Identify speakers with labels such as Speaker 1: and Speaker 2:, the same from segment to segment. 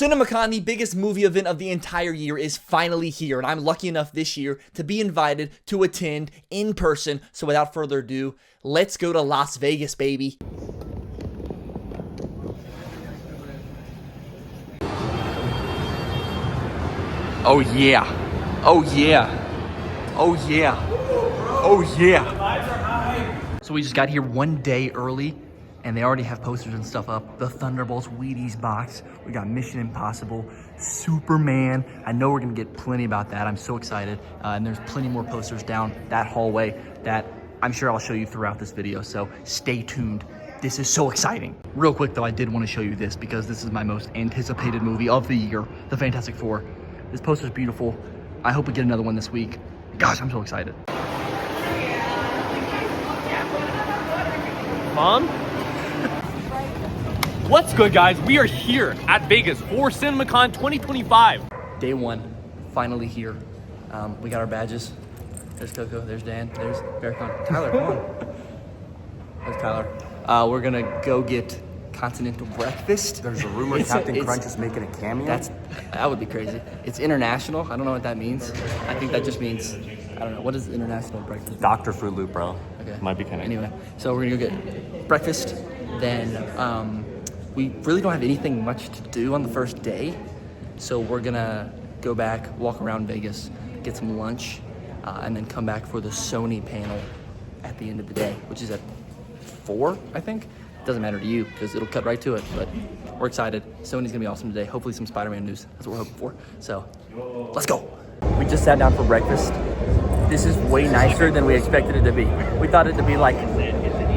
Speaker 1: CinemaCon, the biggest movie event of the entire year, is finally here, and I'm lucky enough this year to be invited to attend in person. So without further ado, let's go to Las Vegas, baby. Oh yeah. Oh yeah. Oh yeah. Oh yeah. So we just got here one day early, and they already have posters and stuff up. The Thunderbolts Wheaties box. We got Mission Impossible, Superman. I know we're gonna get plenty about that. I'm so excited. And there's plenty more posters down that hallway that I'm sure I'll show you throughout this video, so stay tuned. This is so exciting. Real quick though, I did want to show you this because this is my most anticipated movie of the year, The Fantastic Four. This poster's beautiful. I hope we get another one this week. Gosh, I'm so excited.
Speaker 2: Mom? What's good, guys? We are here at Vegas for CinemaCon 2025.
Speaker 1: Day one, finally here. We got our badges. There's Coco, there's Dan, there's Bearcon. Tyler, come on. There's Tyler. We're gonna go get continental breakfast.
Speaker 3: There's a rumor Captain Crunch is making a cameo.
Speaker 1: That would be crazy. It's international. I don't know what that means. I think that just means, I don't know. What is international breakfast?
Speaker 3: Dr. Fruit Loop, bro.
Speaker 1: Okay.
Speaker 3: Might be kind of.
Speaker 1: Anyway, so we're gonna go get breakfast. Then we really don't have anything much to do on the first day. So we're gonna go back, walk around Vegas, get some lunch, and then come back for the Sony panel at the end of the day, which is at 4, I think. Doesn't matter to you because it'll cut right to it, but we're excited. Sony's gonna be awesome today. Hopefully some Spider-Man news. That's what we're hoping for. So let's go. We just sat down for breakfast. This is way nicer than we expected it to be. We thought it to be like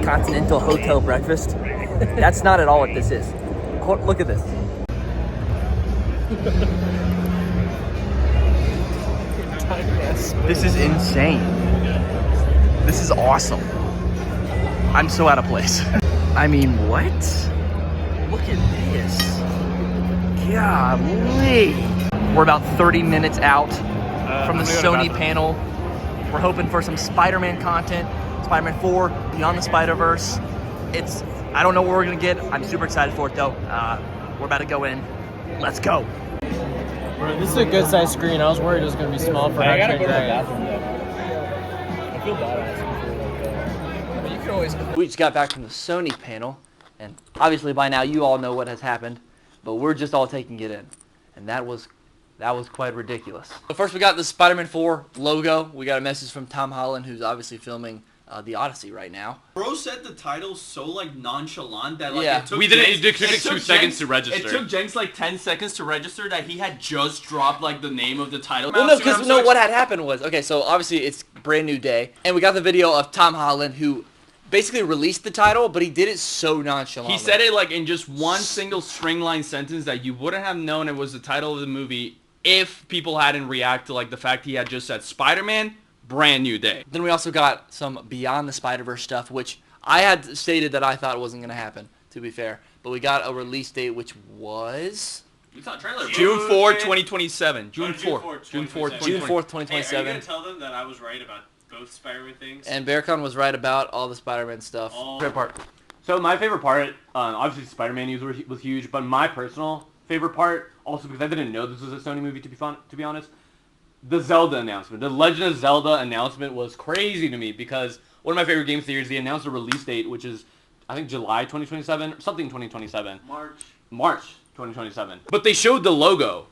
Speaker 1: continental hotel breakfast. That's not at all what this is. Look at this. This is insane. This is awesome. I'm so out of place. I mean, what? Look at this. Golly. We're about 30 minutes out from the Sony panel. We're hoping for some Spider-Man content. Spider-Man 4, Beyond the Spider-Verse. I don't know what we're gonna get. I'm super excited for it though. We're about to go in. Let's go.
Speaker 4: Bro, this is a good size screen. I was worried it was gonna be small for
Speaker 2: I gotta
Speaker 4: X-Ray
Speaker 2: go to the
Speaker 4: Dragon.
Speaker 2: bathroom though. I feel bad asking for like
Speaker 1: You can always. We just got back from the Sony panel, and obviously by now you all know what has happened, but we're just all taking it in, and that was quite ridiculous. So first we got the Spider-Man 4 logo. We got a message from Tom Holland, who's obviously filming the Odyssey right now.
Speaker 5: Bro said the title so like nonchalant that like
Speaker 1: Yeah.
Speaker 5: it took
Speaker 2: it took 2 seconds to register.
Speaker 5: It took Jenks like 10 seconds to register that he had just dropped like the name of the title.
Speaker 1: Well, no, because what had happened was, okay, so obviously it's brand new day, and we got the video of Tom Holland who basically released the title, but he did it so nonchalant.
Speaker 5: He said it like in just one single string line sentence that you wouldn't have known it was the title of the movie if people hadn't reacted to like the fact he had just said Spider-Man, brand new day.
Speaker 1: Then we also got some Beyond the Spider-Verse stuff, which I had stated that I thought wasn't going to happen, to be fair. But we got a release date, which was
Speaker 5: We saw a trailer. June 4, 2027. June 4. June 4, 2027.
Speaker 1: June 4th,
Speaker 6: Hey, are you
Speaker 1: 2027.
Speaker 6: gonna tell them that I was right about both Spider-Man things?
Speaker 1: And Bearcon was right about all the Spider-Man stuff.
Speaker 6: All-
Speaker 5: part.
Speaker 7: So my favorite part, obviously Spider-Man news was huge, but my personal favorite part, also because I didn't know this was a Sony movie to be honest, the Zelda announcement. The Legend of Zelda announcement was crazy to me because one of my favorite game theories, they announced a release date, which is, I think, July 2027, or something 2027. March 2027.
Speaker 5: But they showed the logo,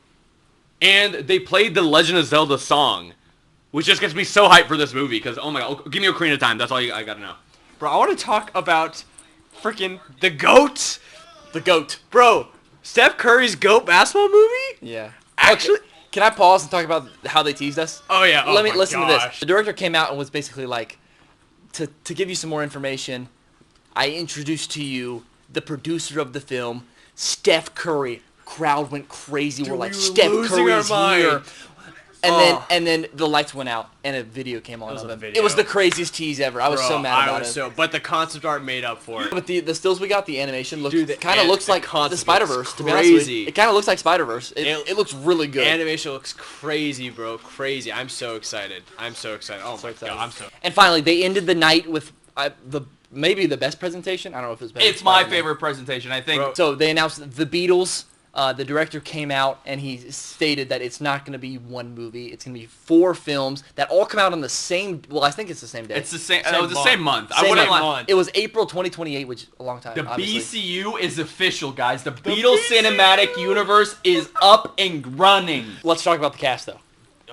Speaker 5: and they played the Legend of Zelda song, which just gets me so hyped for this movie, because, oh my god, give me Ocarina of Time, that's all I gotta know.
Speaker 2: Bro, I want to talk about freaking the GOAT.
Speaker 1: The GOAT.
Speaker 2: Bro, Steph Curry's GOAT basketball movie?
Speaker 1: Yeah.
Speaker 2: Actually,
Speaker 1: Can I pause and talk about how they teased us?
Speaker 2: oh yeah.
Speaker 1: Let me
Speaker 2: my
Speaker 1: listen to this.
Speaker 2: gosh.
Speaker 1: The director came out and was basically like, to give you some more information, I introduced to you the producer of the film, Steph Curry. Crowd went crazy. We're like,
Speaker 2: we were
Speaker 1: Steph
Speaker 2: losing our
Speaker 1: Curry's here.
Speaker 2: mind.
Speaker 1: And then the lights went out and a video came on
Speaker 2: was
Speaker 1: of
Speaker 2: a
Speaker 1: him.
Speaker 2: video.
Speaker 1: It was the craziest tease ever. I was so mad about it.
Speaker 2: But the concept art made up for it.
Speaker 1: But the stills we got, the animation
Speaker 2: Dude, the
Speaker 1: kind of looks
Speaker 2: the
Speaker 1: like
Speaker 2: concept
Speaker 1: the
Speaker 2: looks
Speaker 1: Spider-Verse. To be honest with
Speaker 2: crazy.
Speaker 1: you. It kind of looks like Spider-Verse. It looks really good.
Speaker 2: Animation looks crazy, bro. Crazy. I'm so excited. Oh my
Speaker 1: excited.
Speaker 2: god, I'm so.
Speaker 1: And finally, they ended the night with maybe the best presentation. I don't know if it's better.
Speaker 5: It's my favorite presentation, I think.
Speaker 2: Bro.
Speaker 1: So they announced the Beatles the director came out and he stated that it's not going to be one movie. It's going to be 4 films that all come out on the same. Well, I think it's the same day.
Speaker 5: It's the same. It was the same month. I
Speaker 1: Same
Speaker 5: wouldn't
Speaker 1: month.
Speaker 5: lie.
Speaker 1: It was April 2028, which is a long time.
Speaker 5: The
Speaker 1: obviously.
Speaker 5: BCU is official, guys. The Beatles Cinematic Universe is up and running.
Speaker 1: Let's talk about the cast though,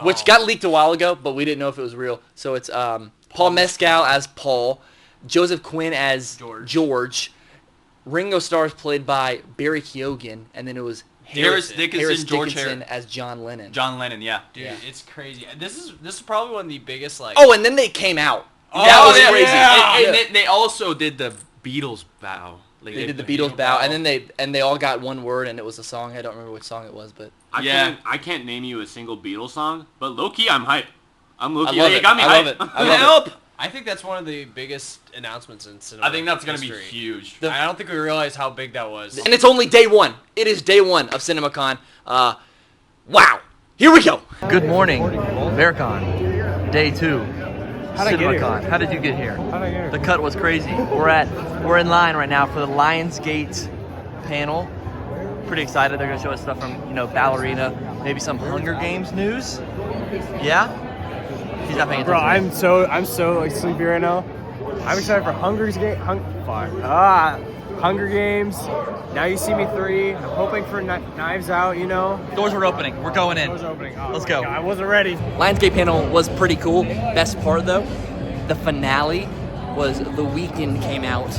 Speaker 1: which got leaked a while ago, but we didn't know if it was real. So it's Paul Mescal as Paul, Joseph Quinn as George. Ringo Starr is played by Barry Keoghan, and then it was
Speaker 5: Harris Dickinson, George
Speaker 1: Dickinson
Speaker 5: Harrison.
Speaker 1: as John Lennon.
Speaker 5: John Lennon, yeah.
Speaker 6: Dude, it's crazy. This is probably one of the biggest like.
Speaker 1: Oh, and then they came out.
Speaker 5: That
Speaker 1: That was
Speaker 5: yeah,
Speaker 1: crazy.
Speaker 5: yeah. And they also did the Beatles bow. Like,
Speaker 1: They did the Beatles bow, and then they all got one word, and it was a song. I don't remember which song it was, but
Speaker 7: I can't name you a single Beatles song, but low-key, I'm hype. I'm low-key.
Speaker 1: I love
Speaker 7: You
Speaker 1: it.
Speaker 7: got me
Speaker 1: I
Speaker 7: hype.
Speaker 1: love it. I love it.
Speaker 5: Help!
Speaker 6: I think that's one of the biggest announcements in cinema.
Speaker 5: I think that's gonna be
Speaker 6: history.
Speaker 5: huge.
Speaker 6: I don't think we realized how big that was.
Speaker 1: and it's only day 1. It is day 1 of CinemaCon. Wow. Here we go. Good morning, Bearcon. Day 2.
Speaker 4: How'd I get here?
Speaker 1: CinemaCon. How did you get here?
Speaker 4: How'd I get here?
Speaker 1: The cut was crazy. We're in line right now for the Lionsgate panel. Pretty excited. They're gonna show us stuff from Ballerina, maybe some Hunger Games news. Yeah. He's not paying attention.
Speaker 4: Bro, I'm so like sleepy right now. I'm excited for Hunger Games. Now You See Me 3. I'm hoping for Knives Out.
Speaker 1: Doors are opening. We're going in.
Speaker 4: Doors opening. Oh
Speaker 1: Let's
Speaker 4: my
Speaker 1: go.
Speaker 4: God, I wasn't ready.
Speaker 1: Lionsgate panel was pretty cool. Best part though, the finale was The Weeknd came out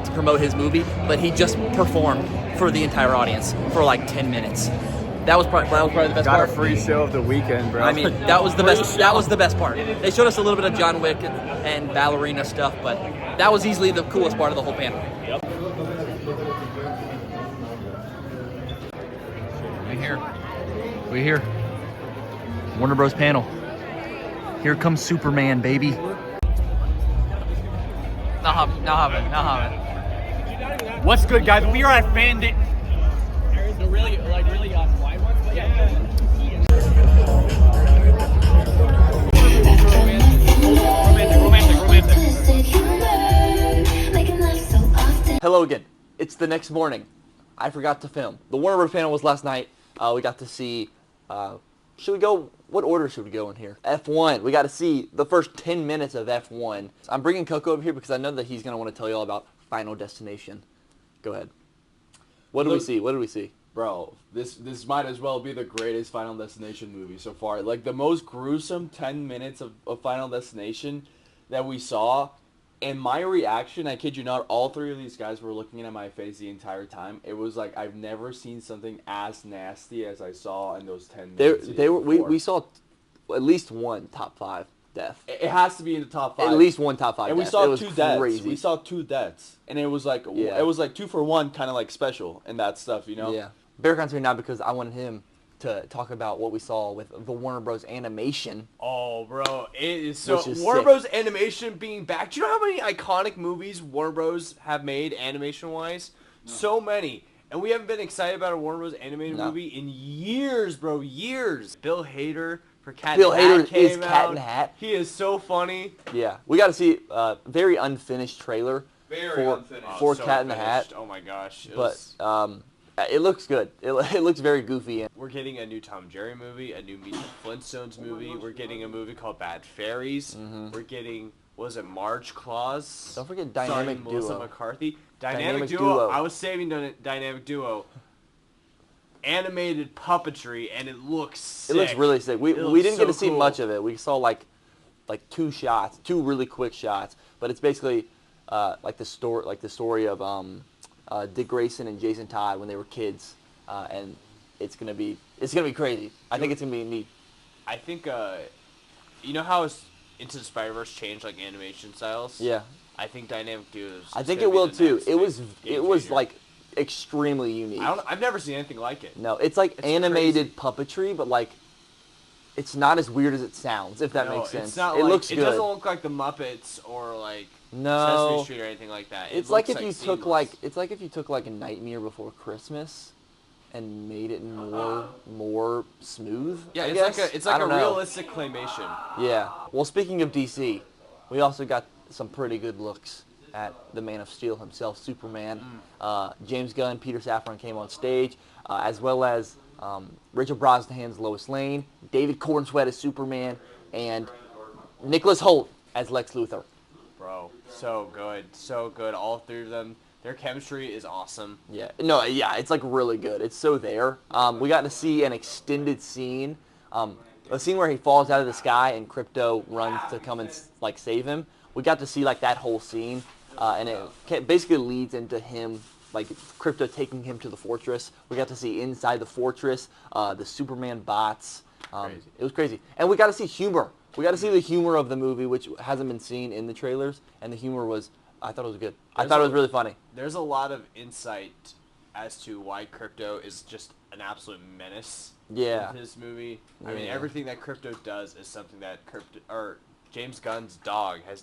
Speaker 1: to promote his movie, but he just performed for the entire audience for like 10 minutes. That was probably the best
Speaker 3: Got
Speaker 1: part.
Speaker 3: a free show of the weekend, bro.
Speaker 1: I mean, that was the best. That was the best part. They showed us a little bit of John Wick and Ballerina stuff, but that was easily the coolest part of the whole panel. We're here. Warner Bros. Panel. Here comes Superman, baby. Not having.
Speaker 4: What's good, guys? We are at Bandit.
Speaker 1: Hello again. It's the next morning. I forgot to film. The Warner Bros. Panel was last night. We got to see. Should we go? What order should we go in here? F1. We got to see the first 10 minutes of F1. I'm bringing Coco over here because I know that he's gonna want to tell you all about Final Destination. Go ahead. What did we see? What did we see?
Speaker 8: Bro, this might as well be the greatest Final Destination movie so far. Like, the most gruesome 10 minutes of Final Destination that we saw, and my reaction, I kid you not, all 3 of these guys were looking at my face the entire time. It was like, I've never seen something as nasty as I saw in those 10 minutes.
Speaker 1: We saw at least one top 5 death.
Speaker 8: It has to be in the top 5.
Speaker 1: At least one top 5
Speaker 8: and
Speaker 1: death.
Speaker 8: we saw
Speaker 1: it was
Speaker 8: 2 deaths.
Speaker 1: crazy.
Speaker 8: We saw 2 deaths. And it was like,
Speaker 1: Yeah.
Speaker 8: it was like 2 for 1, kind of like special and that stuff,
Speaker 1: Yeah. Bearcon's here now because I wanted him to talk about what we saw with the Warner Bros. Animation.
Speaker 6: Oh, bro, it is so.
Speaker 1: Which is
Speaker 6: Warner
Speaker 1: sick.
Speaker 6: Bros. Animation being back. Do you know how many iconic movies Warner Bros. Have made animation-wise? No. So many. And we haven't been excited about a Warner Bros. Animated movie in years, bro. Years. Bill Hader for Cat
Speaker 1: Bill
Speaker 6: in the Hat
Speaker 1: Hader
Speaker 6: came
Speaker 1: is
Speaker 6: out.
Speaker 1: Cat in the Hat.
Speaker 6: He is so funny.
Speaker 1: Yeah. We got to see a very unfinished trailer for
Speaker 6: So
Speaker 1: Cat in the Hat.
Speaker 6: finished. Oh my gosh.
Speaker 1: But it looks good. It looks very goofy. And
Speaker 6: We're getting a new Tom and Jerry movie, a new Meet the Flintstones movie. We're getting a movie called Bad Fairies. We're getting, was it Marge Claus?
Speaker 1: don't forget
Speaker 6: Starring
Speaker 1: Dynamic
Speaker 6: Melissa
Speaker 1: Duo.
Speaker 6: McCarthy.
Speaker 1: Dynamic
Speaker 6: Dynamic
Speaker 1: Duo.
Speaker 6: Duo. I was saving Dynamic Duo. Animated puppetry, and it looks sick.
Speaker 1: It looks really sick. We
Speaker 6: It
Speaker 1: didn't
Speaker 6: looks
Speaker 1: get
Speaker 6: so
Speaker 1: to see
Speaker 6: cool.
Speaker 1: much of it. We saw like 2 shots, 2 really quick shots. But it's basically like the story of Dick Grayson and Jason Todd when they were kids, and it's gonna be crazy. I think it's gonna be neat.
Speaker 6: I think, you know how Into the Spider-Verse changed like animation styles?
Speaker 1: Yeah,
Speaker 6: I think Dynamic Duo is.
Speaker 1: I think
Speaker 6: gonna
Speaker 1: it
Speaker 6: be
Speaker 1: will
Speaker 6: the
Speaker 1: too.
Speaker 6: next
Speaker 1: It was
Speaker 6: game changer.
Speaker 1: like extremely unique.
Speaker 6: I've never seen anything like it.
Speaker 1: No, it's like
Speaker 6: It's
Speaker 1: animated puppetry, but like it's not as weird as it sounds. If that
Speaker 6: No,
Speaker 1: makes sense.
Speaker 6: It's not
Speaker 1: it
Speaker 6: like,
Speaker 1: looks
Speaker 6: it
Speaker 1: good.
Speaker 6: doesn't look like the Muppets or like
Speaker 1: No.
Speaker 6: Sesame Street or anything like that. It
Speaker 1: It's like
Speaker 6: looks
Speaker 1: if you
Speaker 6: seamless.
Speaker 1: took like a Nightmare Before Christmas and made it more smooth.
Speaker 6: Yeah,
Speaker 1: I
Speaker 6: it's
Speaker 1: guess.
Speaker 6: like it's
Speaker 1: I
Speaker 6: like a
Speaker 1: don't know.
Speaker 6: realistic claymation.
Speaker 1: Yeah. Well, speaking of DC, we also got some pretty good looks
Speaker 9: at the Man of Steel himself, Superman. James Gunn, Peter Safran came on stage, as well as Rachel Brosnahan's Lois Lane, David Cornsweet as Superman, and Nicholas Hoult as Lex Luthor.
Speaker 6: Bro, so good. All three of them, their chemistry is awesome.
Speaker 9: Yeah, no, yeah, it's like really good. It's so there. We got to see an extended scene, a scene where he falls out of the sky and Crypto runs to come and like save him. We got to see like that whole scene, and it basically leads into him, like Crypto taking him to the fortress. We got to see inside the fortress, the Superman bots. It was crazy, and we got to see humor. We got to see the humor of the movie, which hasn't been seen in the trailers, and the humor was, I thought it was good. I thought it was really funny.
Speaker 6: There's a lot of insight as to why Crypto is just an absolute menace.
Speaker 9: Yeah.
Speaker 6: In this movie. I mean, everything that Crypto does is something that James Gunn's dog has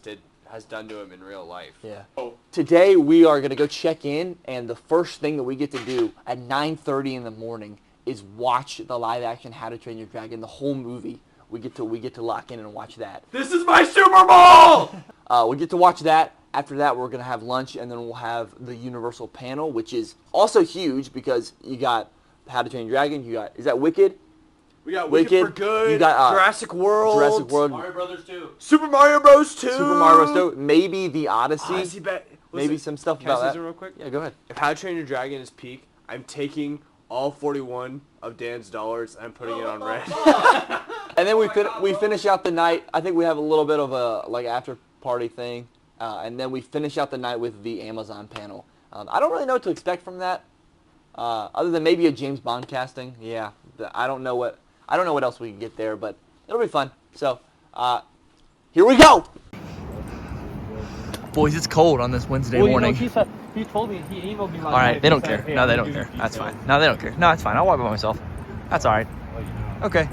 Speaker 6: done to him in real life.
Speaker 9: Yeah. Today we are gonna go check in, and the first thing that we get to do at 9:30 in the morning is watch the live-action How to Train Your Dragon, the whole movie. We get to lock in and watch that.
Speaker 7: This is my Super Bowl!
Speaker 9: We get to watch that. After that, we're gonna have lunch, and then we'll have the Universal panel, which is also huge because you got How to Train Your Dragon. You got, is that Wicked?
Speaker 6: We got Wicked for Good.
Speaker 9: You got
Speaker 6: Jurassic World.
Speaker 7: Mario Brothers 2.
Speaker 6: Super Mario Bros. 2.
Speaker 9: Super Mario Bros. 2. Maybe the Odyssey.
Speaker 6: Odyssey
Speaker 9: maybe some stuff
Speaker 6: Can I
Speaker 9: about
Speaker 6: say
Speaker 9: that.
Speaker 6: something real quick?
Speaker 9: Yeah, go ahead.
Speaker 6: If How to Train Your Dragon is peak, I'm taking all 41 of Dan's dollars and I'm putting it on red.
Speaker 9: And then we finish out the night. I think we have a little bit of a like after party thing, and then we finish out the night with the Amazon panel. I don't really know what to expect from that, other than maybe a James Bond casting. Yeah, I don't know what else we can get there, but it'll be fun. So here we go.
Speaker 1: Boys, it's cold on this Wednesday morning.
Speaker 4: He told me, he emailed me.
Speaker 1: All right, they don't care. No, they don't care. That's fine. No, they don't care. No, it's fine. I'll wipe it myself. That's all right. Okay.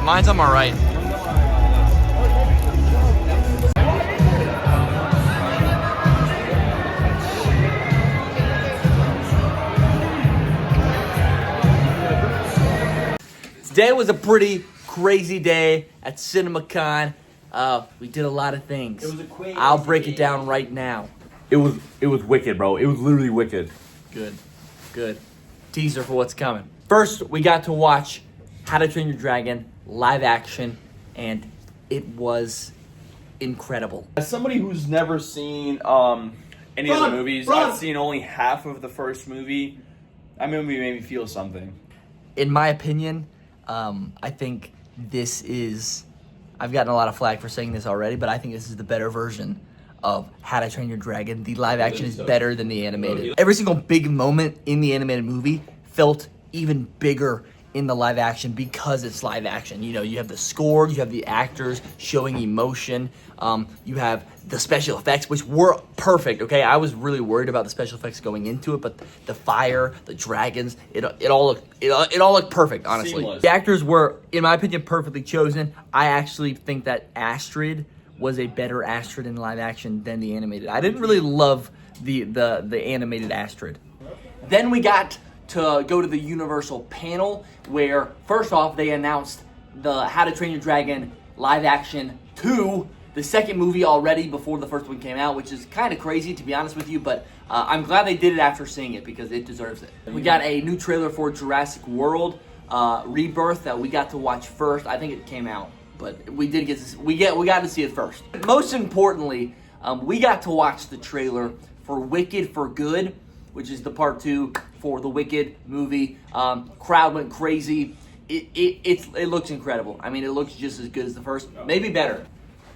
Speaker 1: Mine's on my right. Today was a pretty crazy day at CinemaCon. We did a lot of things.
Speaker 8: It was a crazy
Speaker 1: I'll break it down right now.
Speaker 3: It was wicked, bro. It was literally wicked.
Speaker 1: Good. Teaser for what's coming. First, we got to watch How to Train Your Dragon live action, and it was incredible.
Speaker 8: As somebody who's never seen any of the movies, I've seen only half of the first movie. That movie made me feel something.
Speaker 1: In my opinion, I think this is, I've gotten a lot of flack for saying this already, but I think this is the better version of How to Train Your Dragon. The live action is better than the animated. Every single big moment in the animated movie felt even bigger in the live action because it's live action. You know, you have the score, you have the actors showing emotion, you have the special effects, which were perfect, okay? I was really worried about the special effects going into it, but the fire, the dragons, it all looked perfect, honestly.
Speaker 8: Seamless.
Speaker 1: The actors were, in my opinion, perfectly chosen. I actually think that Astrid was a better Astrid in live action than the animated. I didn't really love the animated Astrid. Then we got to go to the Universal panel, where first off they announced the How to Train Your Dragon live action 2, the second movie already before the first one came out, which is kind of crazy to be honest with you, but I'm glad they did it after seeing it because it deserves it. We got a new trailer for Jurassic World Rebirth that we got to watch first. I think it came out, but we did get to, we got to see it first. Most importantly, we got to watch the trailer for Wicked for Good, which is the part 2 for the Wicked movie. Crowd went crazy. It looks incredible. I mean, it looks just as good as the first, maybe better.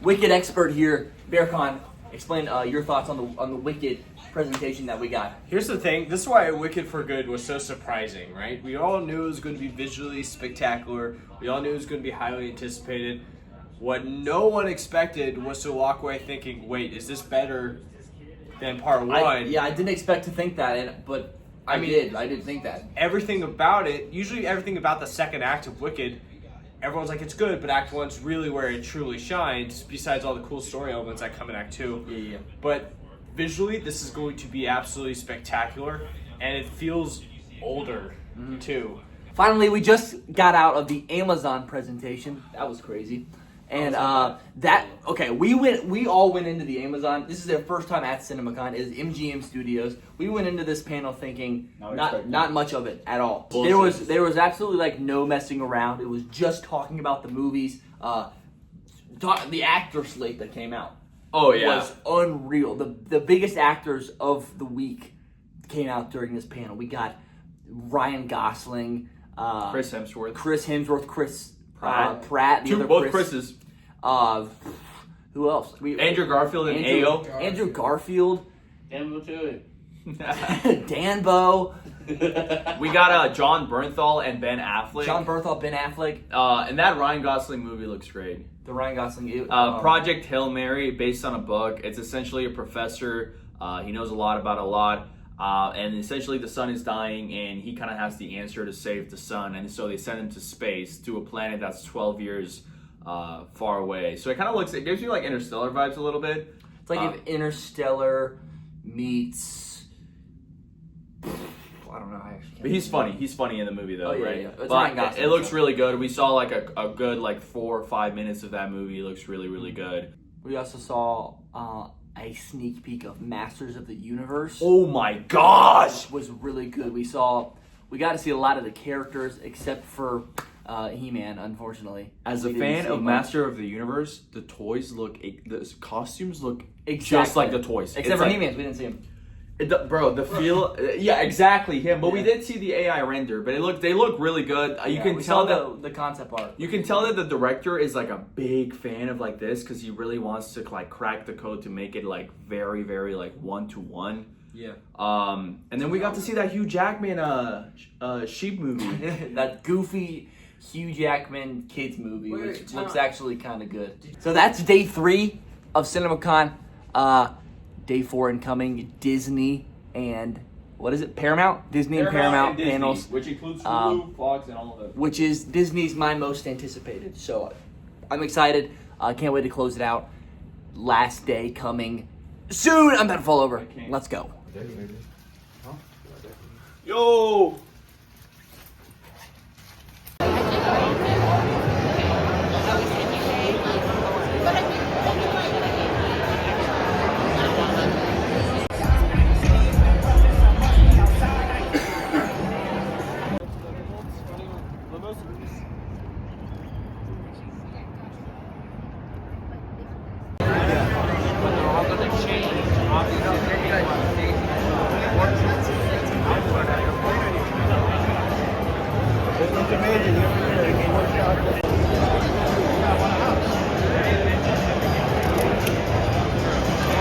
Speaker 1: Wicked expert here, Bearcon, explain your thoughts on the Wicked presentation that we got.
Speaker 4: Here's the thing. This is why Wicked for Good was so surprising, right? We all knew it was going to be visually spectacular. We all knew it was going to be highly anticipated. What no one expected was to walk away thinking, wait, is this better than part 1?
Speaker 1: I didn't expect to think that, but I did think that.
Speaker 4: Everything about it, usually everything about the second act of Wicked, everyone's like, it's good, but Act 1's really where it truly shines, besides all the cool story elements that come in Act 2.
Speaker 1: Yeah.
Speaker 4: But visually, this is going to be absolutely spectacular, and it feels older, too.
Speaker 1: Finally, we just got out of the Amazon presentation. That was crazy. And we all went into the Amazon. This is their first time at CinemaCon. It is MGM Studios. We went into this panel thinking not much of it at all.
Speaker 3: Bullshit.
Speaker 1: There was absolutely like no messing around. It was just talking about the movies. The actor slate that came out.
Speaker 3: Oh yeah.
Speaker 1: Was unreal. The biggest actors of the week came out during this panel. We got Ryan Gosling,
Speaker 3: Chris Hemsworth,
Speaker 1: Chris Pratt, the other
Speaker 3: both
Speaker 1: Chris.
Speaker 3: Chris's.
Speaker 1: Who else?
Speaker 3: Andrew Garfield and Ayo.
Speaker 1: Andrew Garfield.
Speaker 3: Danbo.
Speaker 1: Danbo.
Speaker 3: We got John Bernthal and Ben Affleck.
Speaker 1: Ben Affleck.
Speaker 3: And that Ryan Gosling movie looks great.
Speaker 1: The Ryan Gosling.
Speaker 3: Project Hail Mary, based on a book. It's essentially a professor. He knows a lot about a lot. And essentially the sun is dying and he kind of has the answer to save the sun. And so they send him to space, to a planet that's 12 years far away. So it gives you like Interstellar vibes a little bit.
Speaker 1: It's like if Interstellar meets... I don't know. I actually can't.
Speaker 3: But he's funny. He's funny in the movie though, right?
Speaker 1: Yeah. It's
Speaker 3: But
Speaker 1: Ryan Gosling,
Speaker 3: it looks really good. We saw like a good like 4 or 5 minutes of that movie. It looks really, really good.
Speaker 1: We also saw a sneak peek of Masters of the Universe.
Speaker 3: Oh my gosh!
Speaker 1: Was really good. We got to see a lot of the characters except for He-Man, unfortunately.
Speaker 3: As a fan of Master of the Universe, the costumes look
Speaker 1: exactly
Speaker 3: just like the toys.
Speaker 1: Except for He-Man's, we didn't see him.
Speaker 3: The feel, yeah, exactly him. But we did see the AI render, but they look really good. You can tell that
Speaker 1: the concept art.
Speaker 3: You can tell that the director is like a big fan of like this because he really wants to like crack the code to make it like very, very like 1-to-1.
Speaker 1: Yeah.
Speaker 3: And then we got to see that Hugh Jackman sheep movie.
Speaker 1: That goofy Hugh Jackman kids movie, which looks actually kind of good. So that's day 3 of CinemaCon. Day 4 incoming, Disney and what is it? Paramount? Disney and Paramount
Speaker 3: Disney,
Speaker 1: panels,
Speaker 3: which includes Hulu, Fox, and all of it.
Speaker 1: which is Disney's my most anticipated. So I'm excited. Can't wait to close it out. Last day coming soon. I'm about to fall over. Let's go.
Speaker 3: Yo.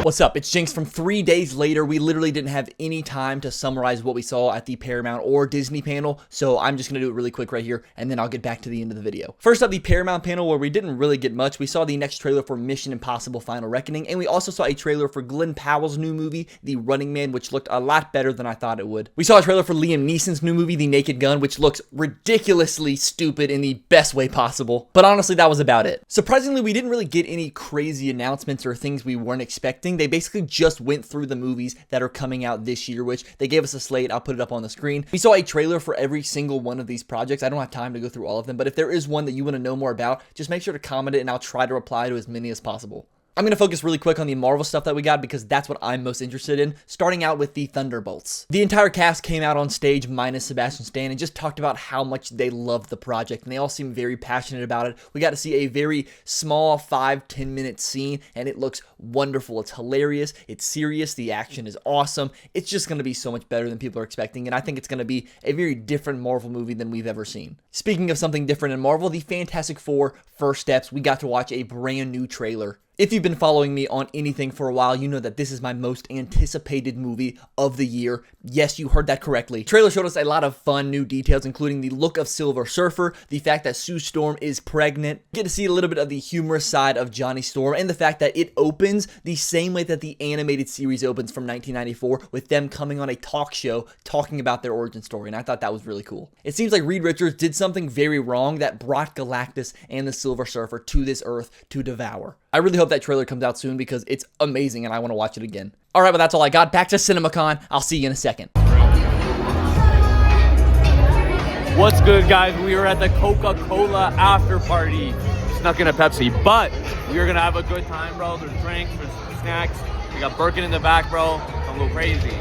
Speaker 1: What's up? It's Jinx from 3 days later. We literally didn't have any time to summarize what we saw at the Paramount or Disney panel, so I'm just going to do it really quick right here, and then I'll get back to the end of the video. First up, the Paramount panel, where we didn't really get much. We saw the next trailer for Mission Impossible Final Reckoning, and we also saw a trailer for Glenn Powell's new movie, The Running Man, which looked a lot better than I thought it would. We saw a trailer for Liam Neeson's new movie, The Naked Gun, which looks ridiculously stupid in the best way possible, but honestly, that was about it. Surprisingly, we didn't really get any crazy announcements or things we weren't expecting. They basically just went through the movies that are coming out this year, which they gave us a slate. I'll put it up on the screen. We saw a trailer for every single one of these projects. I don't have time to go through all of them, but if there is one that you want to know more about, just make sure to comment it and I'll try to reply to as many as possible. I'm going to focus really quick on the Marvel stuff that we got because that's what I'm most interested in, starting out with the Thunderbolts. The entire cast came out on stage minus Sebastian Stan and just talked about how much they loved the project, and they all seem very passionate about it. We got to see a very small 5-10 minute scene, and it looks wonderful. It's hilarious. It's serious. The action is awesome. It's just going to be so much better than people are expecting, and I think it's going to be a very different Marvel movie than we've ever seen. Speaking of something different in Marvel, the Fantastic Four First Steps, we got to watch a brand new trailer. If you've been following me on anything for a while, you know that this is my most anticipated movie of the year. Yes, you heard that correctly. The trailer showed us a lot of fun new details, including the look of Silver Surfer, the fact that Sue Storm is pregnant, get to see a little bit of the humorous side of Johnny Storm, and the fact that it opens the same way that the animated series opens from 1994, with them coming on a talk show talking about their origin story, and I thought that was really cool. It seems like Reed Richards did something very wrong that brought Galactus and the Silver Surfer to this Earth to devour. I really hope that trailer comes out soon because it's amazing and I want to watch it again. All right, but that's all I got. Back to CinemaCon. I'll see you in a second.
Speaker 7: What's good, guys? We are at the Coca-Cola after party. Snuck in a Pepsi, but we are gonna have a good time, bro. There's drinks, there's snacks. We got Birkin in the back, bro. I'm a little crazy.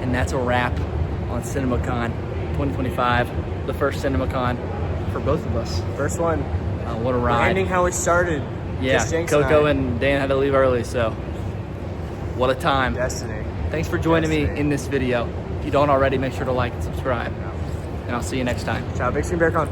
Speaker 1: And that's a wrap on CinemaCon 2025, the first CinemaCon for both of us.
Speaker 6: First one.
Speaker 1: What a
Speaker 6: We're
Speaker 1: ride.
Speaker 6: ending how it started.
Speaker 1: Yeah,
Speaker 6: Just Jinx
Speaker 1: Coco
Speaker 6: I.
Speaker 1: and Dan had to leave early, so what a time.
Speaker 6: Destiny.
Speaker 1: Thanks for joining me
Speaker 6: Destiny.
Speaker 1: in this video. If you don't already, make sure to like and subscribe. And I'll see you next time.
Speaker 6: Ciao, Big Screen Bear Con.